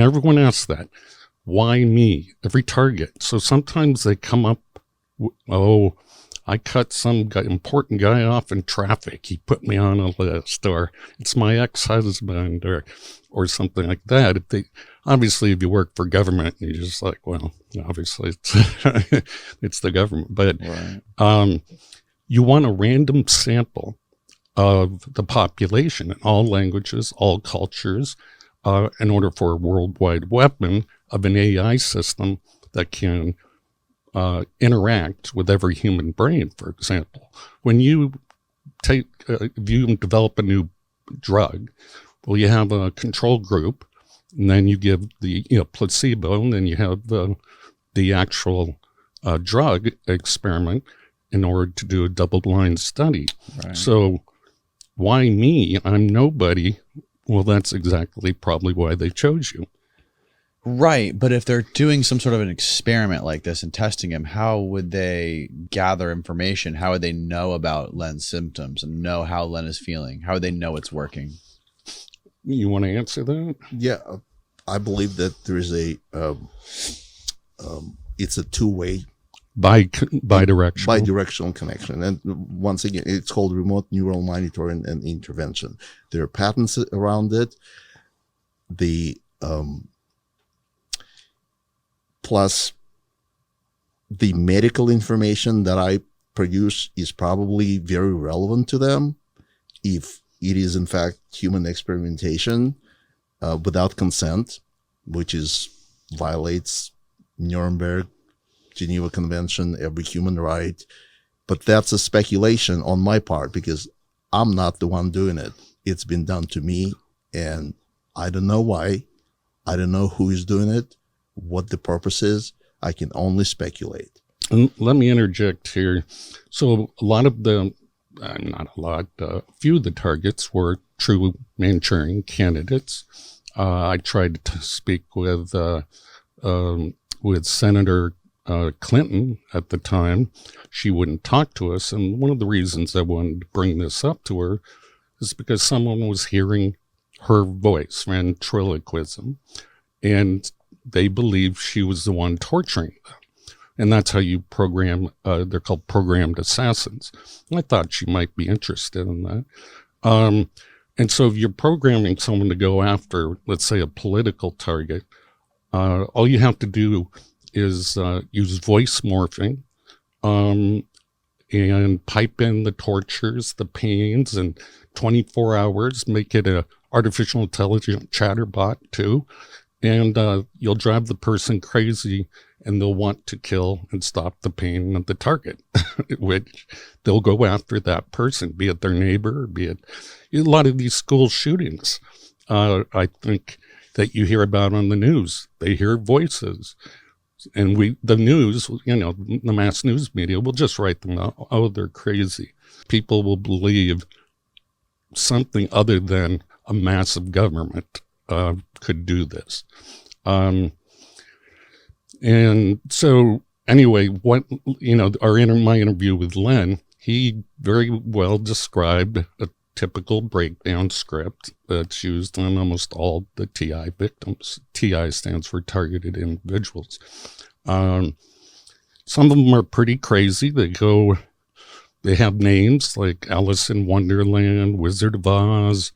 Everyone asks that. Why me? Every target. So sometimes they come up, oh, I cut some important guy off in traffic. He put me on a list, or it's my ex-husband, or something like that. Obviously, if you work for government, you're just like, well, obviously it's it's the government. But right. You want a random sample of the population in all languages, all cultures, in order for a worldwide weapon of an AI system that can interact with every human brain. For example, when you if you develop a new drug, well, you have a control group, and then you give the placebo, and then you have the actual drug experiment in order to do a double-blind study. Right. So why me? I'm nobody. Well, that's exactly probably why they chose you. Right, but if they're doing some sort of an experiment like this and testing him, how would they gather information? How would they know about Len's symptoms and know how Len is feeling? How would they know it's working? You want to answer that? Yeah, I believe that there is it's a two-way, bidirectional connection. And once again, it's called remote neural monitoring and intervention. There are patents around it. Plus, the medical information that I produce is probably very relevant to them if it is, in fact, human experimentation without consent, which violates Nuremberg, Geneva Convention, every human right. But that's a speculation on my part because I'm not the one doing it. It's been done to me, and I don't know why. I don't know who is doing it, what the purpose is. I can only speculate. And let me interject here. So a lot of the, a few of the targets were true Manchurian candidates. I tried to speak with Senator Clinton at the time. She wouldn't talk to us. And one of the reasons I wanted to bring this up to her is because someone was hearing her voice, ventriloquism, and they believed she was the one torturing them. And that's how you program, they're called programmed assassins. And I thought she might be interested in that. And so if you're programming someone to go after, let's say, a political target, all you have to do is use voice morphing and pipe in the tortures, the pains, and 24 hours, make it a artificial intelligent chatterbot too. And you'll drive the person crazy, and they'll want to kill and stop the pain of the target, which they'll go after that person, be it their neighbor, be it a lot of these school shootings. I think that you hear about on the news. They hear voices, and the news, the mass news media will just write them out. Oh, they're crazy. People will believe something other than a massive government could do this. And so anyway, my interview with Len, he very well described a typical breakdown script that's used on almost all the TI victims. TI stands for targeted individuals. Some of them are pretty crazy. They have names like Alice in Wonderland, Wizard of Oz,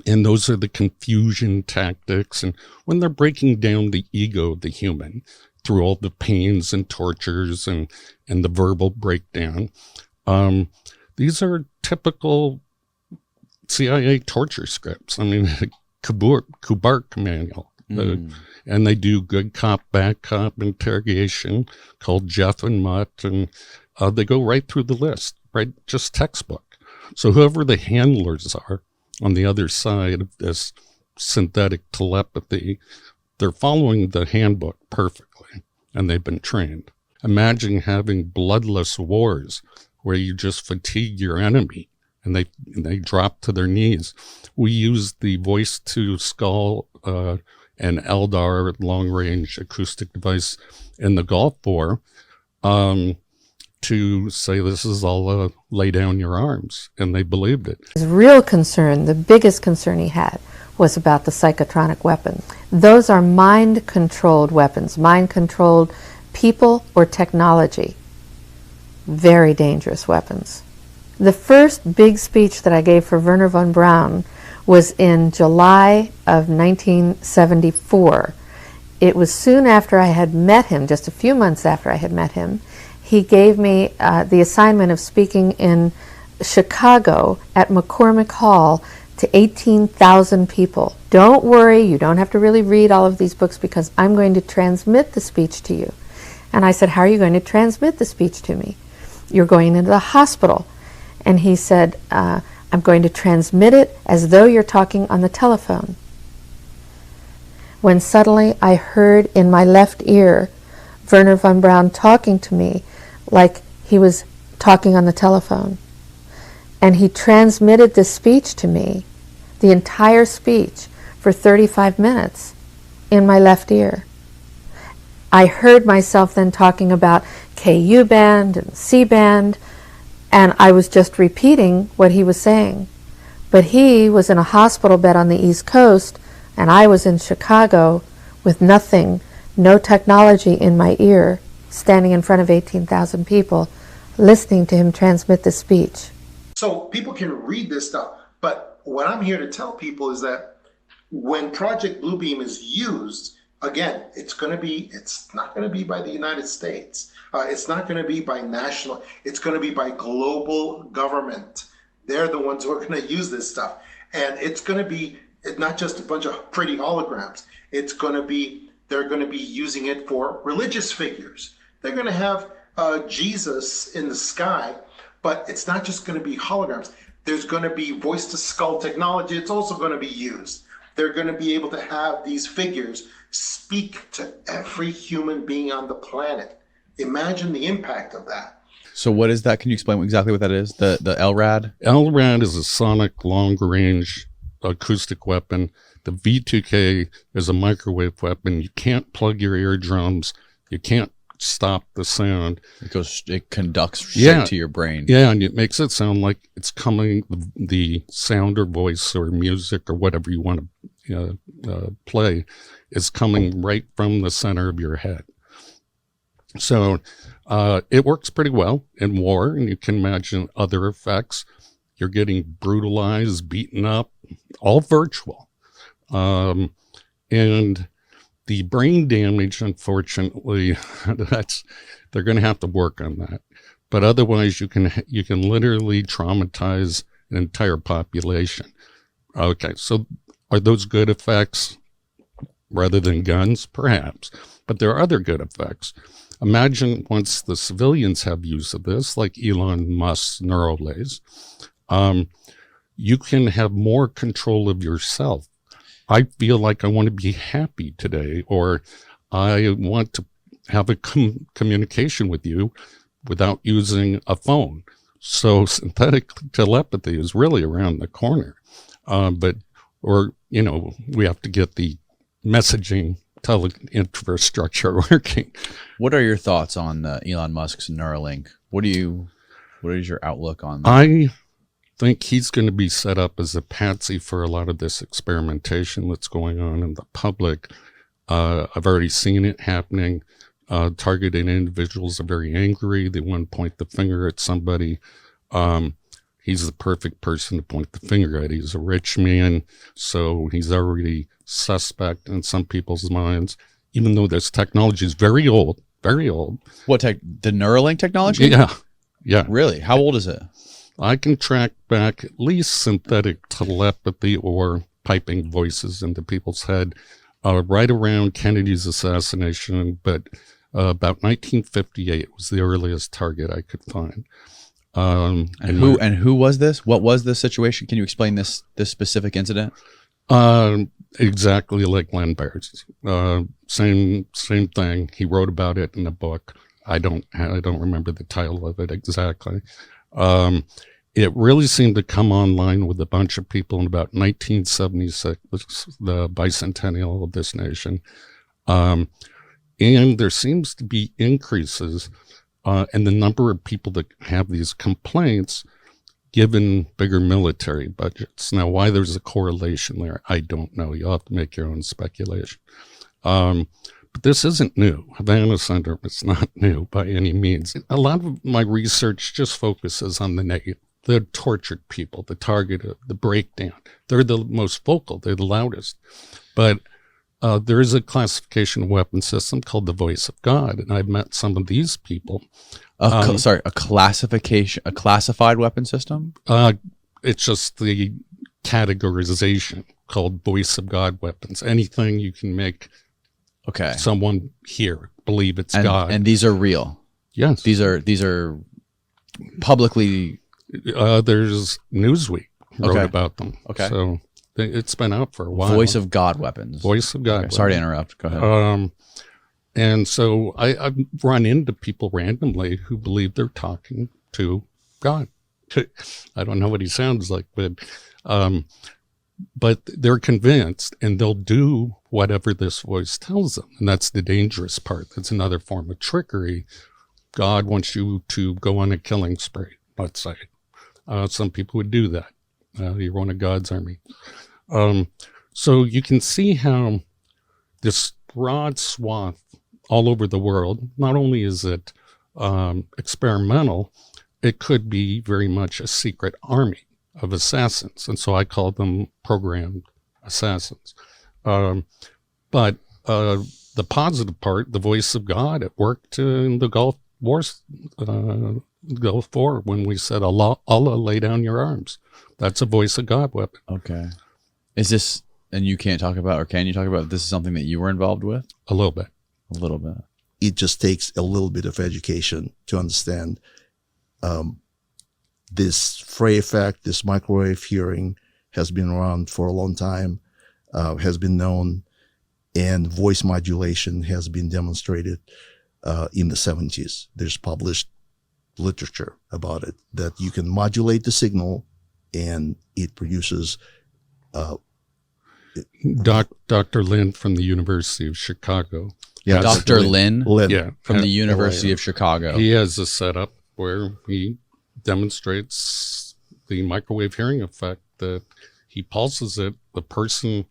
and those are the confusion tactics. And when they're breaking down the ego of the human through all the pains and tortures and the verbal breakdown, these are typical CIA torture scripts. I mean, Kubark manual. And they do good cop, bad cop interrogation called Jeff and Mutt. And they go right through the list, right? Just textbook. So whoever the handlers are on the other side of this synthetic telepathy, they're following the handbook perfectly, and they've been trained. Imagine having bloodless wars where you just fatigue your enemy and they drop to their knees. We use the voice to skull and LDAR long-range acoustic device in the Gulf War to say this is all lay down your arms, and they believed it. His real concern, the biggest concern he had, was about the psychotronic weapon. Those are mind-controlled weapons, mind-controlled people or technology. Very dangerous weapons. The first big speech that I gave for Wernher von Braun was in July of 1974. It was soon after I had met him, just a few months after I had met him. He gave me the assignment of speaking in Chicago at McCormick Hall to 18,000 people. Don't worry, you don't have to really read all of these books because I'm going to transmit the speech to you. And I said, how are you going to transmit the speech to me? You're going into the hospital. And he said, I'm going to transmit it as though you're talking on the telephone. When suddenly I heard in my left ear Wernher von Braun talking to me like he was talking on the telephone. And he transmitted this speech to me, the entire speech, for 35 minutes in my left ear. I heard myself then talking about KU band and C band, and I was just repeating what he was saying. But he was in a hospital bed on the East Coast, and I was in Chicago with nothing, no technology in my ear, standing in front of 18,000 people, listening to him transmit the speech. So people can read this stuff, but what I'm here to tell people is that when Project Bluebeam is used, again, it's not going to be by the United States. It's not going to be by national. It's going to be by global government. They're the ones who are going to use this stuff. And it's going to be not just a bunch of pretty holograms. They're going to be using it for religious figures. They're going to have Jesus in the sky, but it's not just going to be holograms. There's going to be voice-to-skull technology. It's also going to be used. They're going to be able to have these figures speak to every human being on the planet. Imagine the impact of that. So what is that? Can you explain exactly what that is? The LRAD? LRAD is a sonic long-range acoustic weapon. The V2K is a microwave weapon. You can't plug your eardrums. You can't stop the sound. It conducts shit to your brain. Yeah, and it makes it sound like it's coming, the sound or voice or music or whatever you want to play is coming right from the center of your head. So it works pretty well in war, and you can imagine other effects. You're getting brutalized, beaten up, all virtual. And the brain damage, unfortunately, they're going to have to work on that. But otherwise, you can literally traumatize an entire population. Okay, so are those good effects rather than guns? Perhaps. But there are other good effects. Imagine once the civilians have use of this, like Elon Musk's Neuralaser, you can have more control of yourself. I feel like I want to be happy today, or I want to have a communication with you without using a phone. So synthetic telepathy is really around the corner. We have to get the messaging infrastructure working. What are your thoughts on Elon Musk's Neuralink? What is your outlook on that? I think he's going to be set up as a patsy for a lot of this experimentation that's going on in the public. I've already seen it happening. Targeted individuals are very angry. They want to point the finger at somebody. He's the perfect person to point the finger at. He's a rich man, so he's already suspect in some people's minds, even though this technology is very old, very old. What the Neuralink technology? Yeah. Really? How old is it? I can track back at least synthetic telepathy or piping voices into people's head right around Kennedy's assassination, but about 1958 was the earliest target I could find. And who was this? What was the situation? Can you explain this specific incident? Exactly like Len Bair's. Same thing. He wrote about it in a book. I don't remember the title of it exactly. It really seemed to come online with a bunch of people in about 1976, the bicentennial of this nation. And there seems to be increases in the number of people that have these complaints given bigger military budgets. Now, why there's a correlation there, I don't know. You'll have to make your own speculation. But this isn't new. Havana syndrome is not new by any means. A lot of my research just focuses on the negative. The tortured people, the targeted, the breakdown. They're the most vocal. They're the loudest. But there is a classification weapon system called the Voice of God, and I've met some of these people. A classified weapon system? It's just the categorization called Voice of God weapons. Anything you can make someone hear, believe it's God. And these are real. Yes. These are publicly. There's Newsweek wrote about them. Okay. So it's been out for a while. Voice of God weapons. Voice of God. Okay. Sorry to interrupt. Go ahead. And so I've run into people randomly who believe they're talking to God. I don't know what he sounds like, but they're convinced, and they'll do whatever this voice tells them. And that's the dangerous part. That's another form of trickery. God wants you to go on a killing spree, let's say. Some people would do that. You're one of God's army. So you can see how this broad swath all over the world, not only is it experimental, it could be very much a secret army of assassins. And so I call them programmed assassins. But the positive part, the voice of God, it worked in the Gulf Wars, Gulf War, when we said, Allah, lay down your arms. That's a voice of God weapon. Okay. Is this, and you can't talk about, or can you talk about, this is something that you were involved with? A little bit. A little bit. It just takes a little bit of education to understand this fray effect, this microwave hearing has been around for a long time, has been known, and voice modulation has been demonstrated in the 70s. There's published literature about it, that you can modulate the signal and it produces Dr. Lin from the University of Chicago. Yeah, Dr. Lin? Yeah, from the University of Chicago. He has a setup where he demonstrates the microwave hearing effect, that he pulses it. The person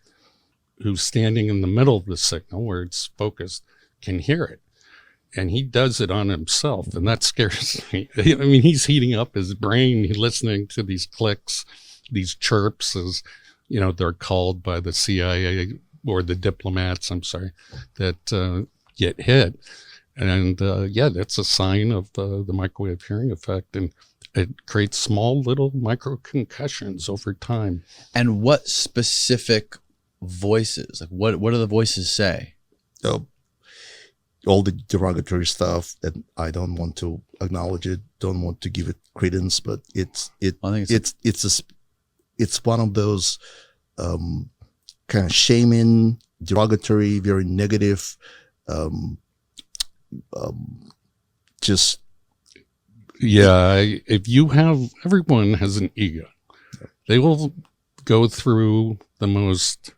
who's standing in the middle of the signal where it's focused can hear it. And he does it on himself, and that scares me. I mean, he's heating up his brain. He's listening to these clicks, these chirps, as you know, they're called by the CIA or the diplomats, I'm sorry, that get hit. And that's a sign of the microwave hearing effect. And it creates small little micro concussions over time. And what specific voices, like what do the voices say? All the derogatory stuff that I don't want to acknowledge it, don't want to give it credence, but it's one of those kind of shaming, derogatory, very negative, just. Yeah, if you have, everyone has an ego. They will go through the most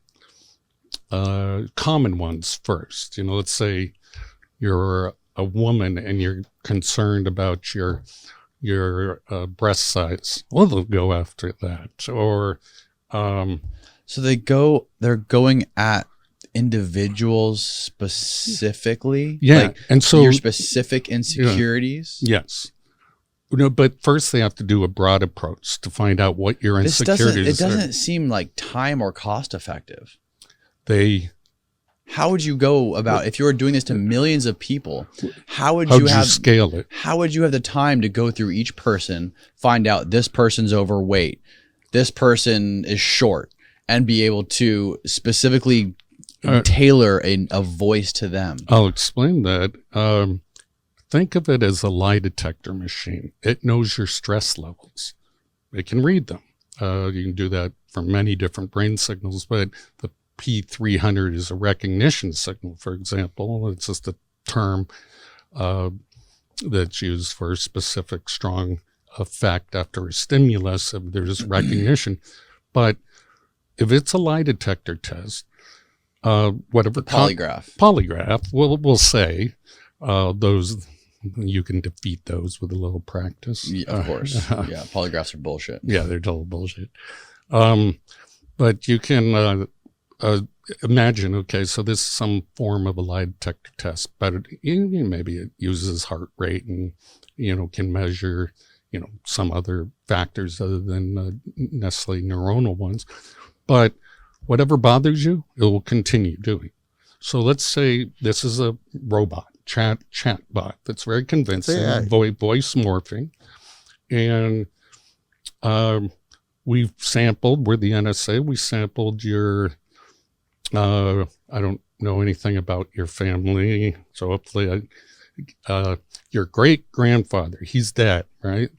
common ones first. You know, let's say you're a woman and you're concerned about your breast size. Well, they'll go after that. Or so they're going at individuals specifically. Yeah, like and so your specific insecurities. Yeah, yes. No, but first they have to do a broad approach to find out what your insecurities are. It doesn't seem like time or cost effective. How would you go about, if you were doing this to millions of people, how would you scale it? How would you have the time to go through each person, find out this person's overweight, this person is short, and be able to specifically tailor a voice to them? I'll explain that. Think of it as a lie detector machine. It knows your stress levels. It can read them. You can do that from many different brain signals, but the P300 is a recognition signal, for example. It's just a term that's used for a specific strong effect after a stimulus. If there's recognition. But if it's a lie detector test, whatever polygraph, we'll say those You can defeat those with a little practice. Yeah, of course. Yeah, polygraphs are bullshit. Yeah, they're total bullshit. But you can imagine, okay, so this is some form of a lie detector test, but maybe it uses heart rate and, can measure, some other factors other than necessarily neuronal ones. But whatever bothers you, it will continue doing. So let's say this is a robot, chat bot that's very convincing, AI. voice morphing. And we're the NSA, we sampled your, I don't know anything about your family. So hopefully your great grandfather, he's dead, right?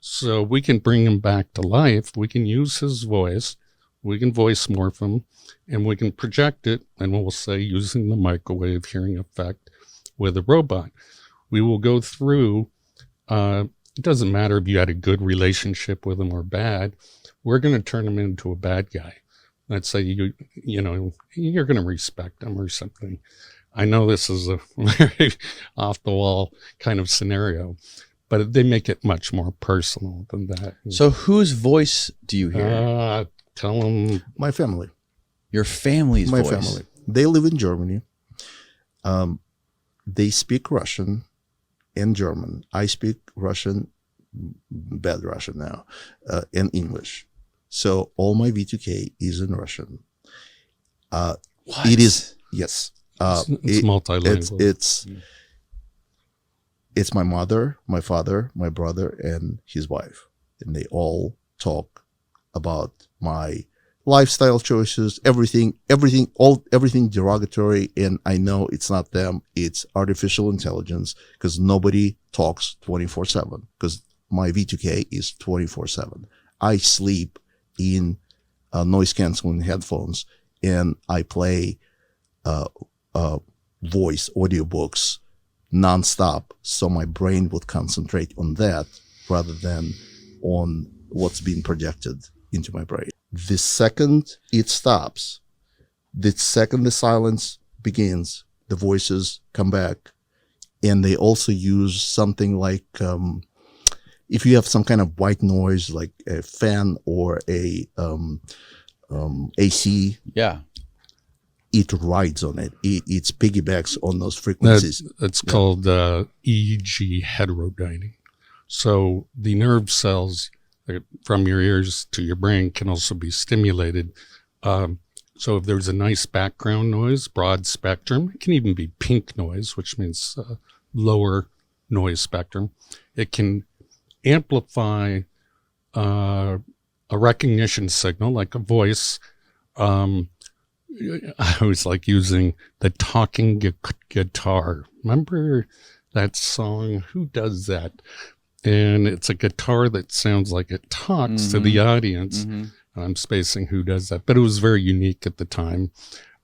So we can bring him back to life. We can use his voice. We can voice morph him, and we can project it, and we'll say using the microwave hearing effect with a robot. We will go through, it doesn't matter if you had a good relationship with him or bad, we're going to turn him into a bad guy. Let's say you're going to respect him or something. I know this is a very off-the-wall kind of scenario, but they make it much more personal than that. So whose voice do you hear? Tell them My family. Your family's My voice. family. They live in Germany. They speak Russian and German. I speak Russian, bad Russian now, and English. So all my V2K is in Russian. What? It is, yes. it's multilingual. It's my mother, my father, my brother, and his wife. And they all talk about my lifestyle choices, everything derogatory. And I know it's not them, it's artificial intelligence, because nobody talks 24/7, because my V2K is 24/7. I sleep in noise canceling headphones, and I play voice audiobooks nonstop, so my brain would concentrate on that rather than on what's being projected into my brain. The second it stops, the second the silence begins, the voices come back. And they also use something like, if you have some kind of white noise, like a fan or a AC, Yeah. it rides on it. It piggybacks on those frequencies. It's called EEG heterodyning. So the nerve cells from your ears to your brain can also be stimulated. So if there's a nice background noise, broad spectrum, it can even be pink noise, which means lower noise spectrum. It can amplify a recognition signal, like a voice. I always like using the talking guitar. Remember that song? Who does that? And it's a guitar that sounds like it talks to the audience. Mm-hmm. I'm spacing who does that, but it was very unique at the time.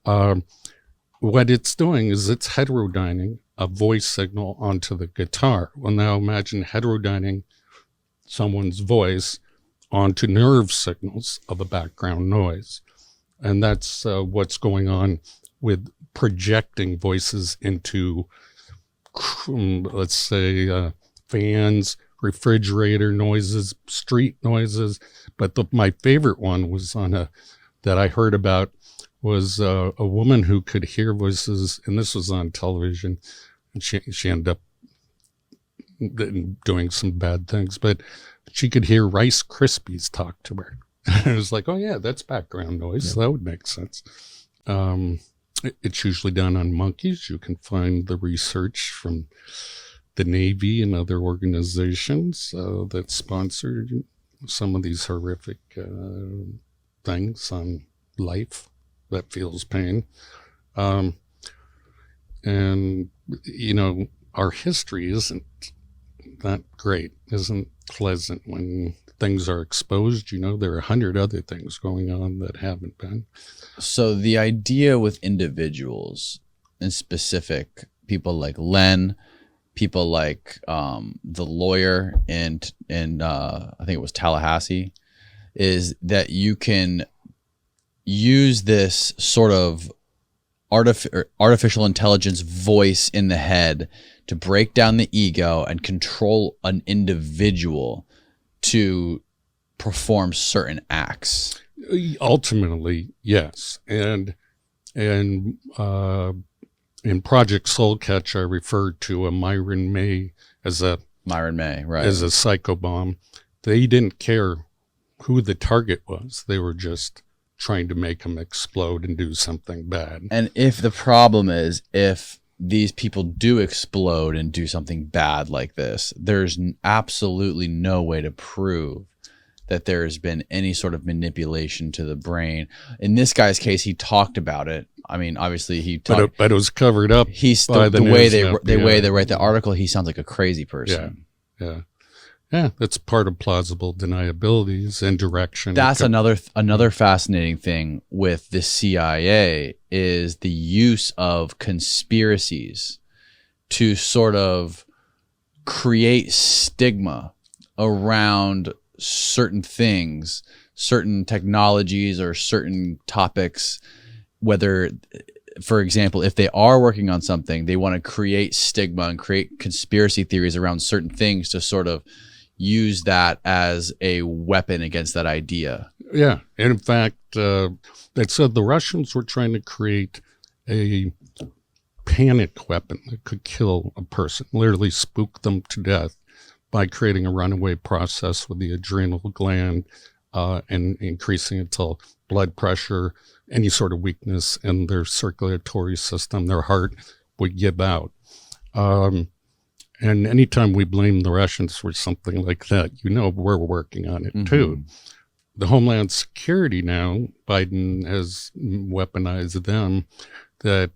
What it's doing is it's heterodyning a voice signal onto the guitar. Well, now imagine heterodyning someone's voice onto nerve signals of a background noise. And that's what's going on with projecting voices into, let's say, fans, refrigerator noises, street noises. But my favorite one was that I heard about was a woman who could hear voices, and this was on television, and she ended up doing some bad things, but she could hear Rice Krispies talk to her. I was like, oh yeah, that's background noise. Yeah. So that would make sense. It's usually done on monkeys. You can find the research from the Navy and other organizations that sponsored some of these horrific things on life that feels pain. And, our history isn't that great, isn't pleasant when things are exposed. There are 100 other things going on that haven't been. So the idea with individuals in specific, people like Len, people like the lawyer in I think it was Tallahassee, is that you can use this sort of artificial intelligence voice in the head to break down the ego and control an individual to perform certain acts. Ultimately, yes. And in Project Soul Catch, I referred to a Myron May as a psycho bomb. They didn't care who the target was. They were just trying to make him explode and do something bad. And if the problem is, if these people do explode and do something bad like this, there's absolutely no way to prove that there has been any sort of manipulation to the brain. In this guy's case, he talked about it. I mean, obviously he talked, but it was covered up. By the way they write the article, he sounds like a crazy person. Yeah, that's part of plausible deniabilities and direction. That's another fascinating thing with the CIA is the use of conspiracies to sort of create stigma around certain things, certain technologies or certain topics, whether, for example, if they are working on something, they want to create stigma and create conspiracy theories around certain things to sort of use that as a weapon against that idea. Yeah. And in fact, they said the Russians were trying to create a panic weapon that could kill a person, literally spook them to death by creating a runaway process with the adrenal gland and increasing it till blood pressure, any sort of weakness in their circulatory system, their heart would give out. And anytime we blame the Russians for something like that, we're working on it too. The Homeland Security now, Biden has weaponized them that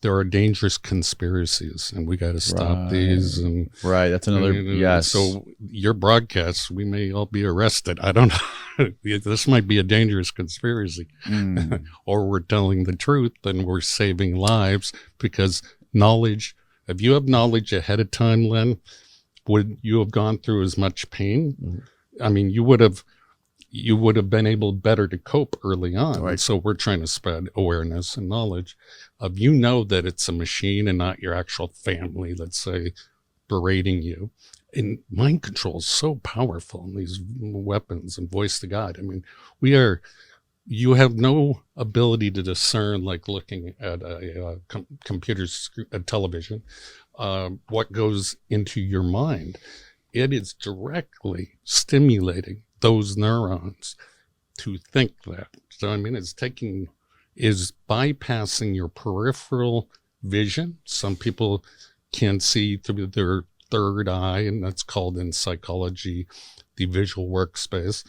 there are dangerous conspiracies and we got to stop these. And that's another, yes. So your broadcasts, we may all be arrested. I don't know. This might be a dangerous conspiracy. Or we're telling the truth and we're saving lives because knowledge. If you have knowledge ahead of time, Len, would you have gone through as much pain? I mean, you would have been able better to cope early on. Right. So we're trying to spread awareness and knowledge of, that it's a machine and not your actual family, let's say, berating you. And mind control is so powerful in these weapons and voice to God. I mean, you have no ability to discern, like looking at a television, what goes into your mind. It is directly stimulating those neurons to think that. So, I mean, is bypassing your peripheral vision. Some people can see through their third eye, and that's called in psychology the visual workspace.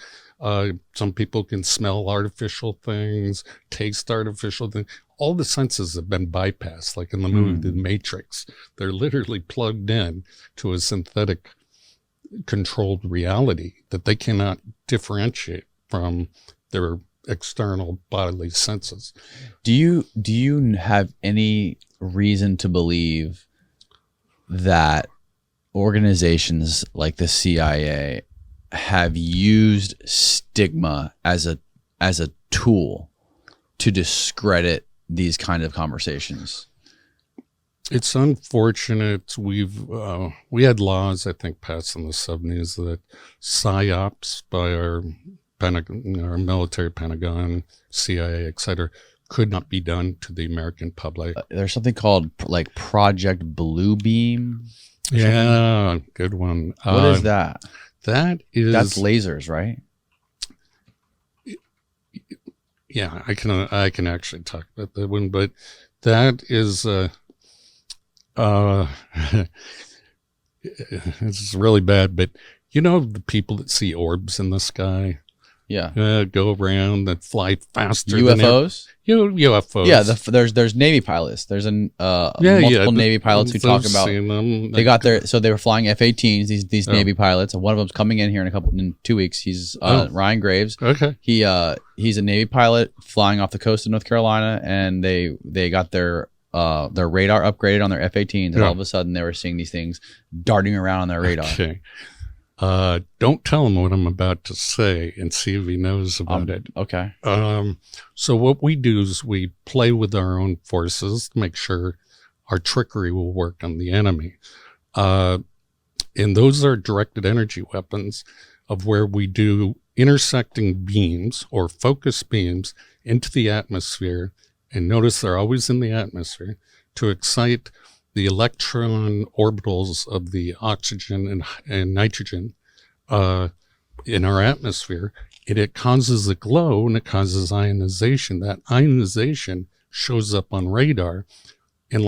Some people can smell artificial things, taste artificial things. All the senses have been bypassed, like in the movie The Matrix. They're literally plugged in to a synthetic controlled reality that they cannot differentiate from their external bodily senses. Do you have any reason to believe that organizations like the CIA have used stigma as a tool to discredit these kind of conversations? It's unfortunate. We had laws, I think, passed in the 70s that psyops by our military, Pentagon, CIA, etc., could not be done to the American public. There's something called like Project Bluebeam. Yeah, good one. What is that? That's lasers, right? Yeah, I can actually talk about that one, but that is it's really bad. But the people that see orbs in the sky, go around that fly faster. UFOs. UFOs. Yeah, there's Navy pilots. There's multiple Navy pilots who talk about they got their, so they were flying F-18s. These Navy pilots, and one of them's coming in here in 2 weeks. He's Ryan Graves. Okay. He's a Navy pilot flying off the coast of North Carolina, and they got their radar upgraded on their F-18s, and all of a sudden they were seeing these things darting around on their radar. Okay. Don't tell him what I'm about to say and see if he knows about it. Okay. So what we do is we play with our own forces to make sure our trickery will work on the enemy. And those are directed energy weapons of where we do intersecting beams or focus beams into the atmosphere. And notice they're always in the atmosphere to excite the electron orbitals of the oxygen and nitrogen in our atmosphere. And it causes a glow and it causes ionization. That ionization shows up on radar and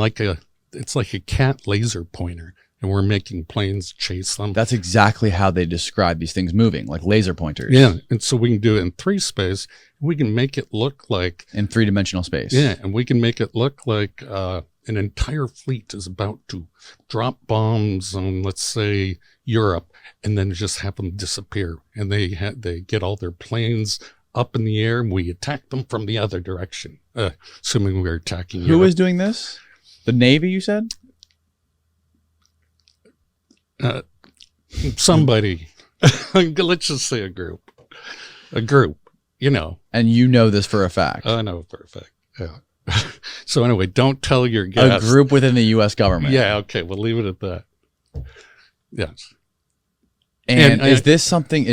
it's like a cat laser pointer. And we're making planes chase them. That's exactly how they describe these things moving, like laser pointers. Yeah. And so we can do it in 3 space. We can make it look like in 3-dimensional space. Yeah. And we can make it look like an entire fleet is about to drop bombs on, let's say, Europe, and then just have them disappear. And they get all their planes up in the air, and we attack them from the other direction, assuming we're attacking Europe. Who is doing this? The Navy, you said? Somebody. Let's just say a group, you know. And you know this for a fact. I know for a fact. Yeah. So anyway, don't tell your guests. A group within the U.S. government. Yeah. Okay. We'll leave it at that. Yes. And is this something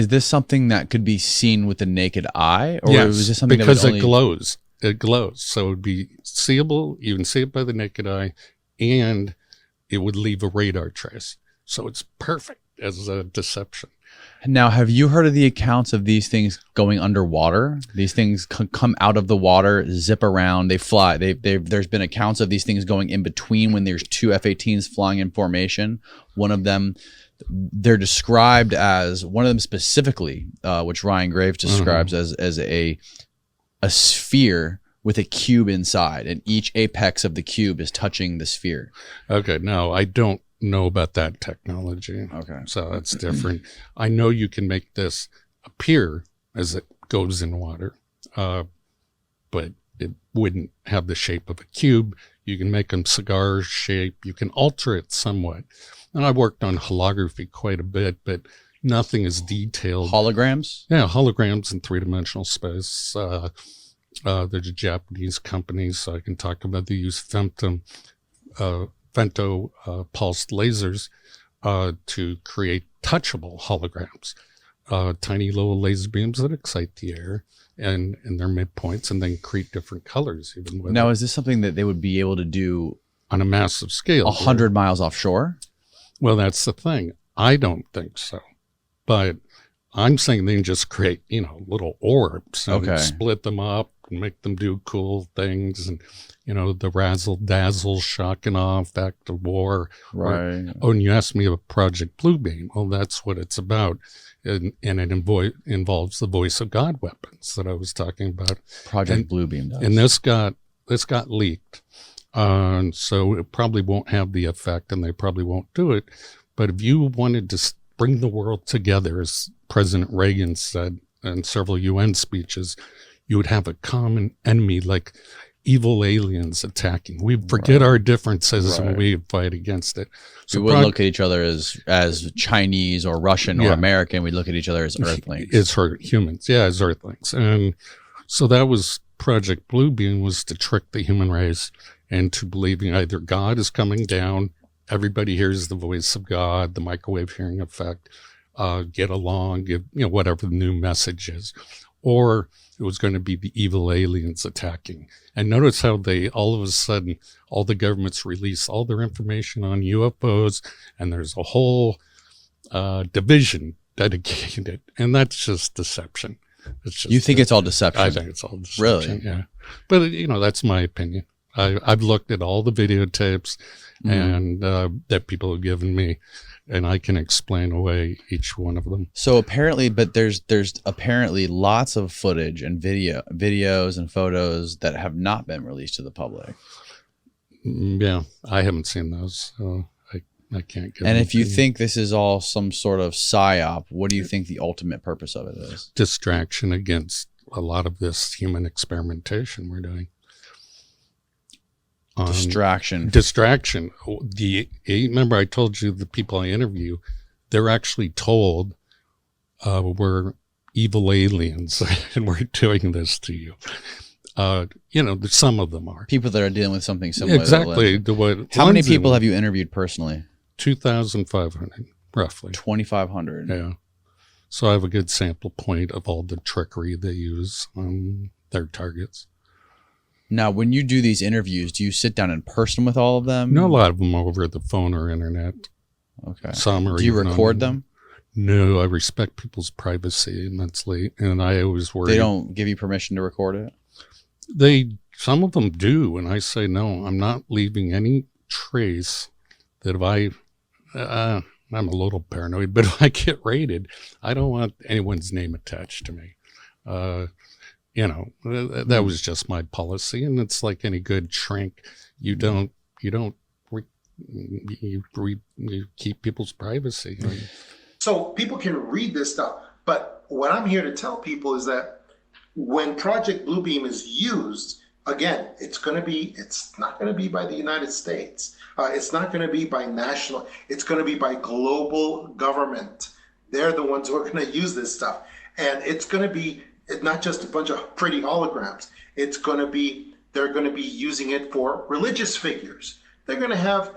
that could be seen with the naked eye, or yes, was this something because that would only... it glows? It glows, so it would be seeable. You can see it by the naked eye, and it would leave a radar trace. So it's perfect as a deception. Now, have you heard of the accounts of these things going underwater? These things come out of the water, zip around, they fly. There's been accounts of these things going in between when there's 2 F-18s flying in formation. One of them, they're described as, one of them specifically, which Ryan Graves describes as a sphere with a cube inside, and each apex of the cube is touching the sphere. Okay, no, I don't know about that technology. Okay. So that's different. I know you can make this appear as it goes in water, but it wouldn't have the shape of a cube. You can make them cigar shape. You can alter it somewhat. And I worked on holography quite a bit, but nothing is detailed. Holograms? Yeah, holograms in 3-dimensional space. There's a Japanese company, so I can talk about they use femto pulsed lasers to create touchable holograms, tiny little laser beams that excite the air and their midpoints, and then create different colors. Even with now, is this something that they would be able to do on a massive scale? 100 miles offshore? Well, that's the thing. I don't think so, but I'm saying they can just create, little orbs and split them up and make them do cool things, and the razzle dazzle, shocking off, back to war. Right. And you asked me about Project Bluebeam. Well, that's what it's about, and it involves the voice of God weapons that I was talking about. Project Bluebeam does. And this got leaked, so it probably won't have the effect, and they probably won't do it. But if you wanted to bring the world together, as President Reagan said in several UN speeches, you would have a common enemy like evil aliens attacking. We forget our differences and we fight against it. So we wouldn't look at each other as Chinese or Russian or American. We look at each other as Earthlings. As humans. Yeah, as Earthlings. And so that was Project Bluebeam, was to trick the human race into believing either God is coming down, everybody hears the voice of God, the microwave hearing effect, get along, give, whatever the new message is, or it was going to be the evil aliens attacking. And notice how they, all of a sudden, all the governments release all their information on UFOs, and there's a whole division dedicated, and that's just deception. It's just, you think it's all deception? I think it's all deception. Really? Yeah. But, that's my opinion. I've looked at all the videotapes and that people have given me, and I can explain away each one of them. So apparently, but there's apparently lots of footage and videos and photos that have not been released to the public. Yeah, I haven't seen those, so I can't get. And if you think this is all some sort of psyop, what do you think the ultimate purpose of it is? Distraction against a lot of this human experimentation we're doing. Distraction. Remember I told you the people I interview, they're actually told we're evil aliens and we're doing this to you. Some of them are. People that are dealing with something similar. Exactly. How many people have you interviewed personally? 2,500, roughly. 2,500. Yeah. So I have a good sample point of all the trickery they use on their targets. Now, when you do these interviews, do you sit down in person with all of them? No, a lot of them over the phone or internet. Okay. Some are. Do you record them? No, I respect people's privacy immensely, and I always worry. They don't give you permission to record it? Some of them do, and I say, no, I'm not leaving any trace that if I'm a little paranoid, but if I get raided, I don't want anyone's name attached to me. That was just my policy, and it's like any good shrink. You keep people's privacy. So people can read this stuff, but what I'm here to tell people is that when Project Bluebeam is used, again, it's not going to be by the United States. It's not going to be by national. It's going to be by global government. They're the ones who are going to use this stuff. And it's going to be not just a bunch of pretty holograms. They're going to be using it for religious figures. They're going to have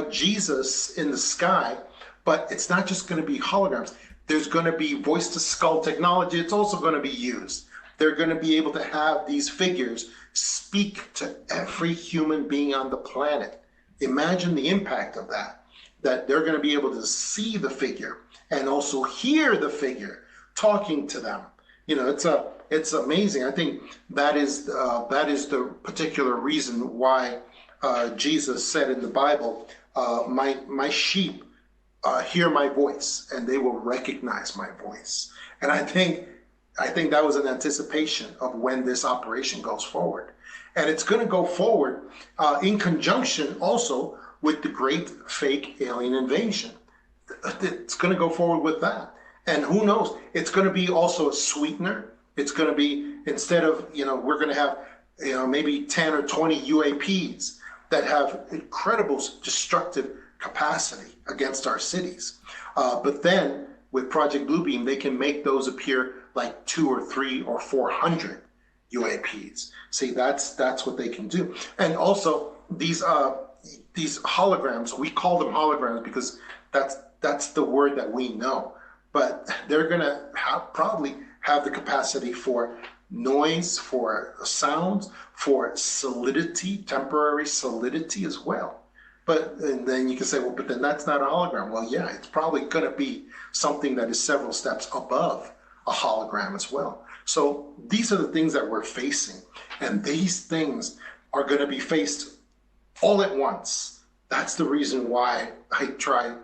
Jesus in the sky, but it's not just going to be holograms. There's going to be voice-to-skull technology. It's also going to be used. They're going to be able to have these figures speak to every human being on the planet. Imagine the impact of that they're going to be able to see the figure and also hear the figure talking to them. It's amazing. I think that is the particular reason why Jesus said in the Bible, my sheep hear my voice and they will recognize my voice. And I think that was an anticipation of when this operation goes forward. And it's going to go forward in conjunction also with the great fake alien invasion. It's going to go forward with that. And who knows, it's going to be also a sweetener. It's going to be, instead of, we're going to have, maybe 10 or 20 UAPs that have incredible destructive capacity against our cities. But then with Project Bluebeam, they can make those appear like 2 or 3 or 400 UAPs. See, that's what they can do. And also these holograms, we call them holograms because that's the word that we know. But they're going to probably have the capacity for noise, for sounds, for solidity, temporary solidity as well. And then you can say, well, but then that's not a hologram. Well, yeah, it's probably going to be something that is several steps above a hologram as well. So these are the things that we're facing. And these things are going to be faced all at once. That's the reason why I try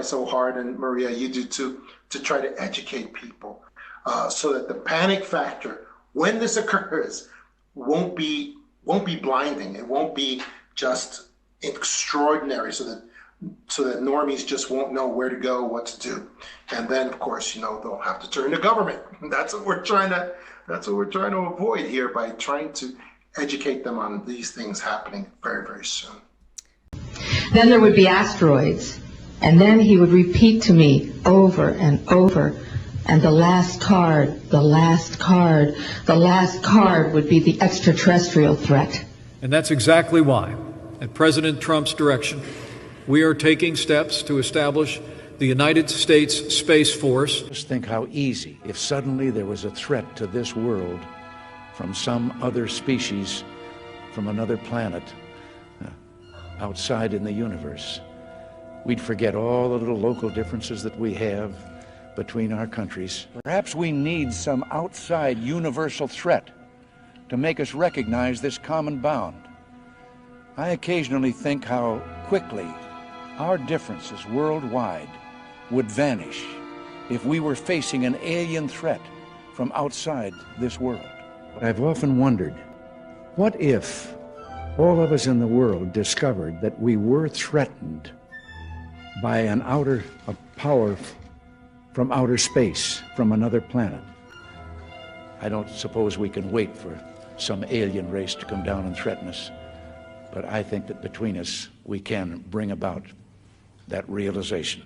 so hard, and Maria, you do too, to try to educate people so that the panic factor when this occurs won't be blinding. It won't be just extraordinary, so that normies just won't know where to go, what to do. And then of course, they'll have to turn to government. That's what we're trying to avoid here by trying to educate them on these things happening very, very soon. Then there would be asteroids, and then he would repeat to me over and over, and the last card would be the extraterrestrial threat. And that's exactly why, at President Trump's direction, we are taking steps to establish the United States Space Force. Just think how easy if suddenly there was a threat to this world from some other species, from another planet, outside in the universe. We'd forget all the little local differences that we have between our countries. Perhaps we need some outside universal threat to make us recognize this common bound. I occasionally think how quickly our differences worldwide would vanish if we were facing an alien threat from outside this world. I've often wondered, what if all of us in the world discovered that we were threatened by a power from outer space, from another planet? I don't suppose we can wait for some alien race to come down and threaten us, but I think that between us we can bring about that realization.